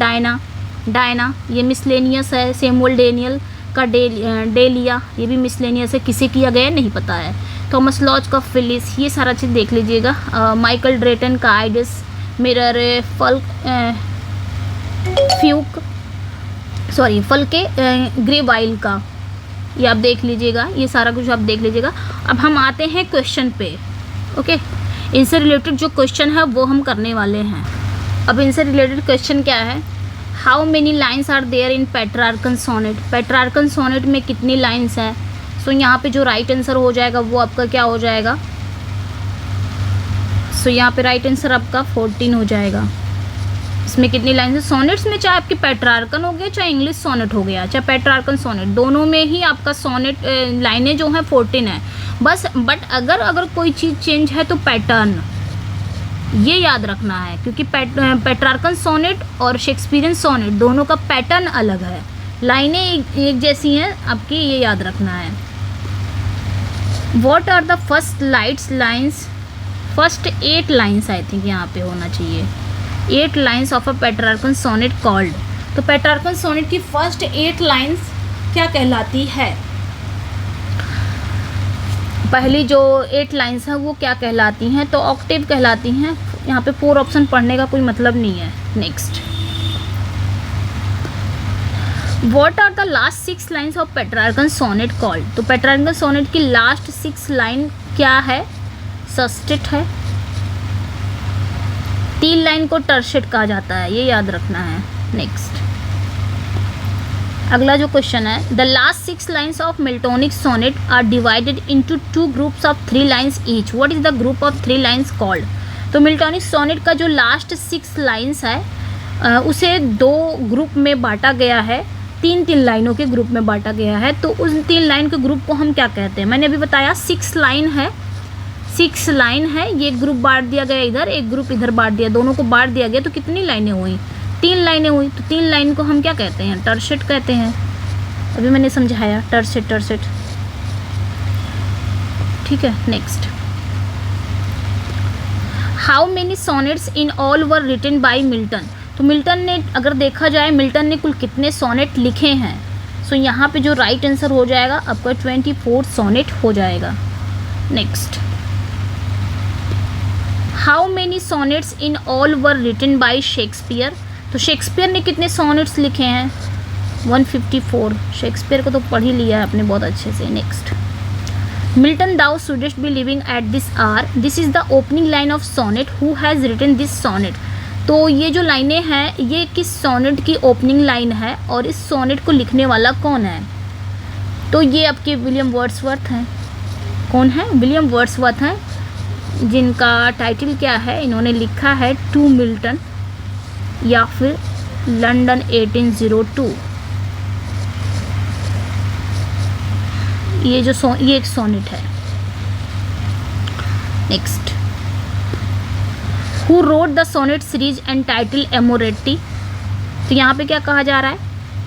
डायना ये मिसलेनियस है। सैमुअल डेनियल का डेलिया ये भी मिसलेनियस है, किसे किया गया नहीं पता है। थॉमस लॉज का फिलिस, ये सारा चीज़ देख लीजिएगा। माइकल ड्रेटन का आइडिस मिरर, फल के ग्रेवाइल का, ये आप देख लीजिएगा। ये सारा कुछ आप देख लीजिएगा। अब हम आते हैं क्वेश्चन पे, ओके। इनसे रिलेटेड जो क्वेश्चन है वो हम करने वाले हैं। अब इनसे रिलेटेड क्वेश्चन क्या है, how many lines are there in Petrarchan sonnet, Petrarchan sonnet में कितनी लाइन्स है। सो यहाँ पे जो राइट आंसर हो जाएगा वो आपका क्या हो जाएगा, सो यहाँ पे राइट आंसर आपका 14 हो जाएगा। इसमें कितनी लाइन है सोनेट्स में, चाहे आपकी पेट्रार्कन हो गया, चाहे इंग्लिश सोनेट हो गया, चाहे पेट्रार्कन सोनेट, दोनों में ही आपका सोनेट लाइनें जो हैं 14 है बस। बट अगर कोई चीज़ चेंज है तो पैटर्न, ये याद रखना है, क्योंकि पेट्रार्कन सोनेट और शेक्सपियरियन सोनेट दोनों का पैटर्न अलग है, लाइनें एक जैसी हैं आपकी, ये याद रखना है। What are the first lines, first 8 lines I think यहाँ पे होना चाहिए, 8 lines of a Petrarchan sonnet called. तो पेट्रार्कन सोनेट की फर्स्ट 8 लाइन्स क्या कहलाती है, पहली जो 8 लाइन्स हैं वो क्या कहलाती हैं, तो ऑक्टेव कहलाती हैं। यहाँ पे 4 ऑप्शन पढ़ने का कोई मतलब नहीं है। Next, what are the last 6 lines of Petrarchan sonnet called, तो पेट्रार्कन सोनेट की लास्ट 6 लाइन क्या है, सस्टेट है। 3 लाइन को टर्सेट कहा जाता है, ये याद रखना है। नेक्स्ट, अगला जो क्वेश्चन है, the last 6 lines of Miltonic sonnet are divided into 2 groups of 3 lines each, what is the group of 3 lines called. तो मिल्टोनिक सोनेट का जो लास्ट 6 लाइन्स है उसे 2 ग्रुप में बांटा गया है, 3 लाइनों के ग्रुप में बांटा गया है। तो उस 3 लाइन के ग्रुप को हम क्या कहते हैं, मैंने अभी बताया 6 लाइन है, 6 लाइन है, ये ग्रुप बांट दिया गया इधर, एक ग्रुप इधर बांट दिया, दोनों को बांट दिया गया, तो कितनी लाइनें हुई, 3 लाइनें हुई। तो 3 लाइन को हम क्या कहते हैं, टर्सेट कहते हैं। अभी मैंने समझाया टर्सेट, ठीक है। Next, how many sonnets in all were written by Milton, तो मिल्टन ने, अगर देखा जाए मिल्टन ने कुल कितने सोनेट लिखे हैं, सो यहाँ पे जो राइट आंसर हो जाएगा आपका 24 सोनेट हो जाएगा। Next, how many sonnets in all were written by Shakespeare, तो शेक्सपियर ने कितने सोनेट्स लिखे हैं, 154। शेक्सपियर को तो पढ़ ही लिया है आपने बहुत अच्छे से। Next, Milton thou shouldst be living at this hour, this is the opening line of sonnet, who has written this sonnet. तो ये जो लाइनें हैं ये किस सोनेट की ओपनिंग लाइन है और इस सोनेट को लिखने वाला कौन है। तो ये आपके विलियम वर्ड्सवर्थ हैं। कौन है? विलियम वर्ड्सवर्थ हैं, जिनका टाइटल क्या है, इन्होंने लिखा है टू मिल्टन या फिर लंदन 1802। ये एक सोनेट है। Next, who wrote the sonnet series and title Amoretti. तो यहाँ पे क्या कहा जा रहा है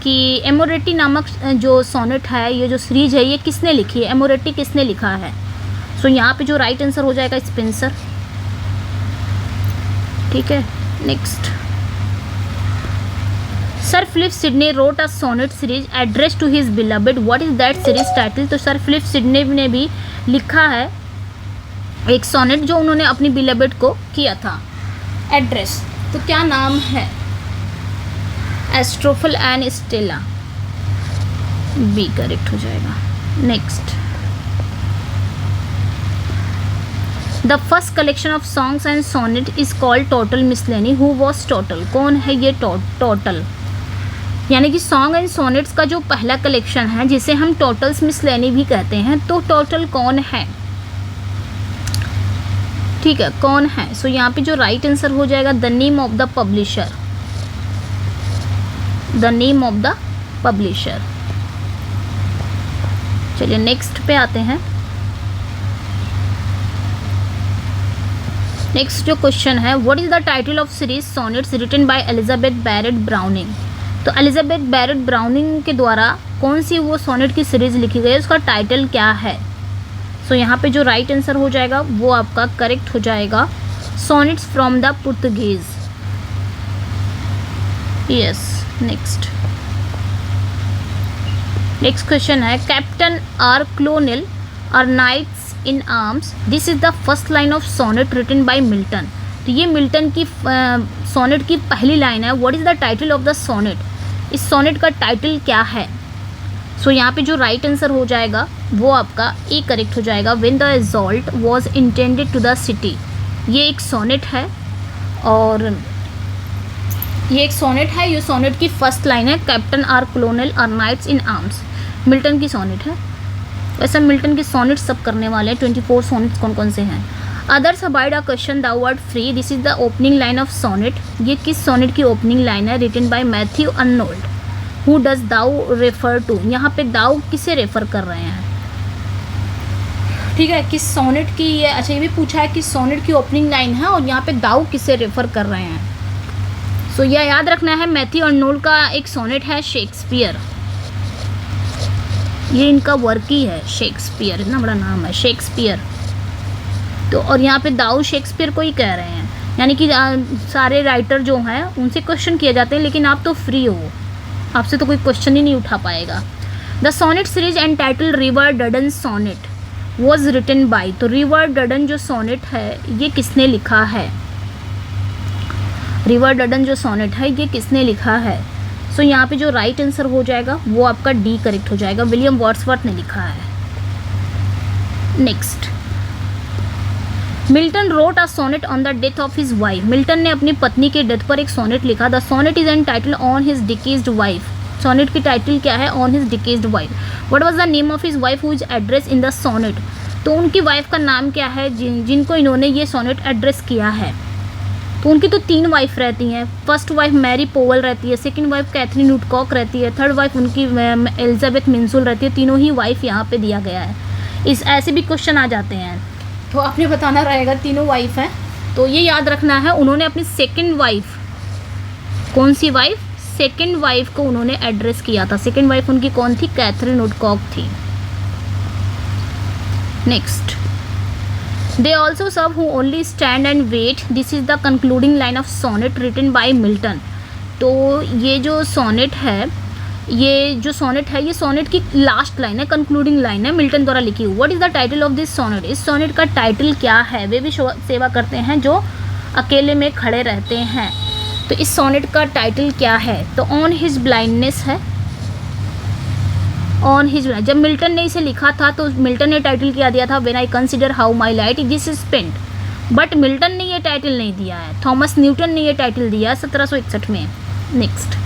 कि एमोरेटी नामक जो सोनेट है, ये जो सीरीज है, ये किसने लिखी है? एमोरेटी किसने लिखा है? सो यहाँ पे जो राइट आंसर हो जाएगा स्पेंसर। ठीक है। Next, sir Philip Sidney wrote a sonnet series address to his beloved, what is that series title. तो सर फिलिप सिडनी ने भी लिखा है एक सोनेट जो उन्होंने अपनी बिलवेड को किया था एड्रेस। तो क्या नाम है? Astrophel and Stella, B correct हो जाएगा। Next, the first collection of songs and sonnet is called Tottel miscellany, who was Tottel. कौन है ये टोटल? यानी कि सॉन्ग एंड सोनेट्स का जो पहला कलेक्शन है, जिसे हम टोटल्स मिसलेनी भी कहते हैं, तो टोटल कौन है? ठीक है, कौन है? सो यहाँ पे जो राइट आंसर हो जाएगा the name of the publisher, the name of the publisher. चलिए नेक्स्ट पे आते हैं। नेक्स्ट जो क्वेश्चन है, what is the title of series sonnets written by Elizabeth Barrett Browning. तो एलिजाबेथ बैरेट ब्राउनिंग के द्वारा कौन सी वो सोनेट की सीरीज लिखी गई है, उसका टाइटल क्या है? सो यहाँ पे जो राइट आंसर हो जाएगा वो आपका करेक्ट हो जाएगा sonnets from the Portuguese. Yes. Next question है, captain or colonel or knights in arms, this is the first line of sonnet written by Milton. तो ये मिल्टन की सोनेट की पहली लाइन है। What is the title of the sonnet, इस sonnet का title क्या है? सो यहाँ पे जो राइट आंसर हो जाएगा वो आपका ए करेक्ट हो जाएगा, when the assault was intended to the city. ये एक सोनेट है और ये सोनेट की फर्स्ट लाइन है, captain or colonel or knights in arms. Milton की सोनेट है। वैसे मिल्टन की सोनेट सब करने वाले हैं। 24 सोनेट्स कौन कौन से हैं? Others abide a question the word free, this is the opening line of sonnet. ये किस सोनेट की ओपनिंग लाइन है? Written by Matthew Arnold. Who does thou refer to, यहाँ पे दाउ किसे रेफर कर रहे हैं? ठीक है, किस सोनेट की ये, अच्छा ये भी पूछा है कि सोनेट की ओपनिंग लाइन है और यहाँ पे दाउ किसे रेफर कर रहे हैं। सो यह याद रखना है, मैथ्यू अर्नोल्ड का एक सोनेट है शेक्सपियर, ये इनका वर्क ही है शेक्सपियर, इतना बड़ा नाम है शेक्सपियर। तो और यहाँ पे दाऊ शेक्सपियर को ही कह रहे हैं, यानी कि सारे राइटर जो हैं उनसे क्वेश्चन किए जाते हैं, लेकिन आप तो फ्री हो, आपसे तो कोई क्वेश्चन ही नहीं उठा पाएगा। The sonnet series and title river Duddon sonnet was written by. तो रिवर डडन जो सोनेट है ये किसने लिखा है? रिवर डडन जो सोनेट है ये किसने लिखा है? सो यहाँ पे जो राइट आंसर हो जाएगा वो आपका डी करेक्ट हो जाएगा, विलियम वर्ड्सवर्थ ने लिखा है। Next, Milton wrote a sonnet on the death of his wife. Milton ने अपनी पत्नी के डेथ पर एक सोनेट लिखा। The sonnet is entitled on his deceased wife. Sonnet की टाइटल क्या है? On his deceased wife. What was the name of his wife who is address in the sonnet. तो उनकी वाइफ का नाम क्या है जिनको इन्होंने ये सोनेट एड्रेस किया है? तो उनकी तो 3 वाइफ रहती हैं। फर्स्ट वाइफ मैरी पोवल रहती है, सेकंड वाइफ कैथरीन वुडकॉक रहती है, थर्ड वाइफ उनकी एलिजाबेथ मिंसुल रहती है। तीनों ही वाइफ यहाँ पे दिया गया है। इस ऐसे भी क्वेश्चन आ जाते हैं तो आपने बताना रहेगा तीनों वाइफ हैं। तो ये याद रखना है, उन्होंने अपनी सेकंड वाइफ, कौन सी वाइफ? सेकंड वाइफ को उन्होंने एड्रेस किया था। सेकंड वाइफ उनकी कौन थी? कैथरीन वुडकॉक थी। Next, they also serve who only stand and wait, this is the concluding line of sonnet written by Milton. तो ये जो सोनेट है ये सोनेट की लास्ट लाइन है, कंक्लूडिंग लाइन है, मिल्टन द्वारा लिखी हुई। What is the title of this sonnet? इस सोनेट का टाइटल क्या है? वे भी सेवा करते हैं जो अकेले में खड़े रहते हैं। तो इस सोनेट का टाइटल क्या है? तो ऑन हिज ब्लाइंडनेस है। ऑन हिज, जब मिल्टन ने इसे लिखा था तो मिल्टन ने टाइटल क्या दिया था? When I consider how my light is spent. But Milton ने ये टाइटल नहीं दिया है, थॉमस न्यूटन ने ये टाइटल दिया 1761 में। Next,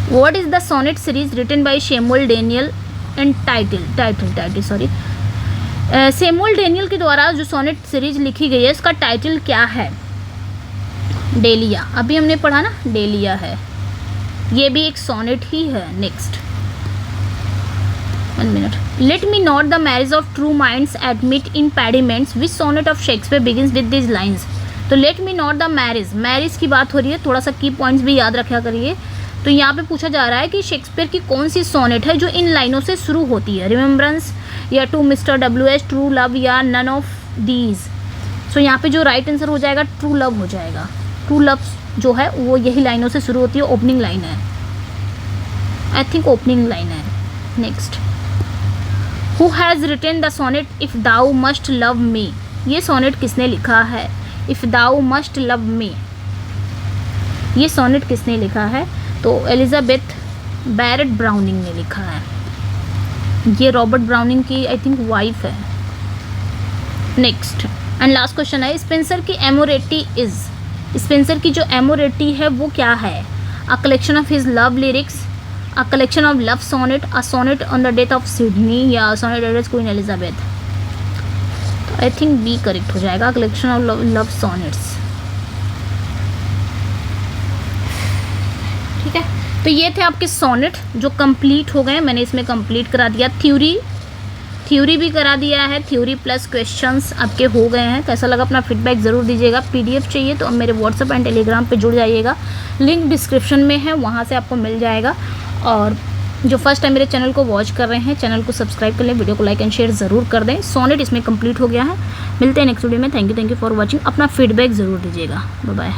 what is the sonnet series written by Samuel Daniel and title sorry Samuel Daniel के द्वारा जो सोनेट सीरीज लिखी गई है इसका टाइटल क्या है? डेलिया, अभी हमने पढ़ा ना, डेलिया है, ये भी एक सोनेट ही है। Next 1 minute. Let me note the marriage of true minds admit impediments which sonnet of Shakespeare begins with this lines. तो let me note the marriage की बात हो रही है, थोड़ा सा की पॉइंट्स भी याद रखा करिए। तो यहाँ पे पूछा जा रहा है कि शेक्सपियर की कौन सी सोनेट है जो इन लाइनों से शुरू होती है, रिमेम्बरेंस या to mister WH, true love या नन ऑफ दीज। सो यहाँ पे जो राइट आंसर हो जाएगा ट्रू लव हो जाएगा। ट्रू लव जो है वो यही लाइनों से शुरू होती है, ओपनिंग लाइन है, आई थिंक ओपनिंग लाइन है। Next, who has written the sonnet if thou must love me. ये सोनेट किसने लिखा है? If thou must love me, ये सोनेट किसने लिखा है? तो एलिजाबेथ बैरेट ब्राउनिंग ने लिखा है। ये रॉबर्ट ब्राउनिंग की आई थिंक वाइफ है। नेक्स्ट एंड लास्ट क्वेश्चन है, स्पेंसर की एमोरेटी इज, स्पेंसर की जो एमोरेटी है वो क्या है? A collection of his love lyrics, a collection of love sonnet, a sonnet on the death of Sidney या सोनेट एड्रेस क्वीन एलिजाबेथ। तो आई थिंक बी करेक्ट हो जाएगा, कलेक्शन ऑफ लव सोनेट्स। ठीक है, तो ये थे आपके सोनेट जो कंप्लीट हो गए, मैंने इसमें कंप्लीट करा दिया। थ्योरी भी करा दिया है, थ्योरी प्लस क्वेश्चंस आपके हो गए हैं। कैसा लगा अपना फीडबैक ज़रूर दीजिएगा। PDF चाहिए तो अब मेरे व्हाट्सएप एंड टेलीग्राम पे जुड़ जाइएगा, लिंक डिस्क्रिप्शन में है, वहाँ से आपको मिल जाएगा। और जो फर्स्ट टाइम मेरे चैनल को वॉच कर रहे हैं, चैनल को सब्सक्राइब कर लें, वीडियो को लाइक एंड शेयर ज़रूर कर दें। सोनेट इसमें कंप्लीट हो गया है। मिलते हैं नेक्स्ट वीडियो में। Thank you for watching. अपना फीडबैक ज़रूर दीजिएगा। Bye bye.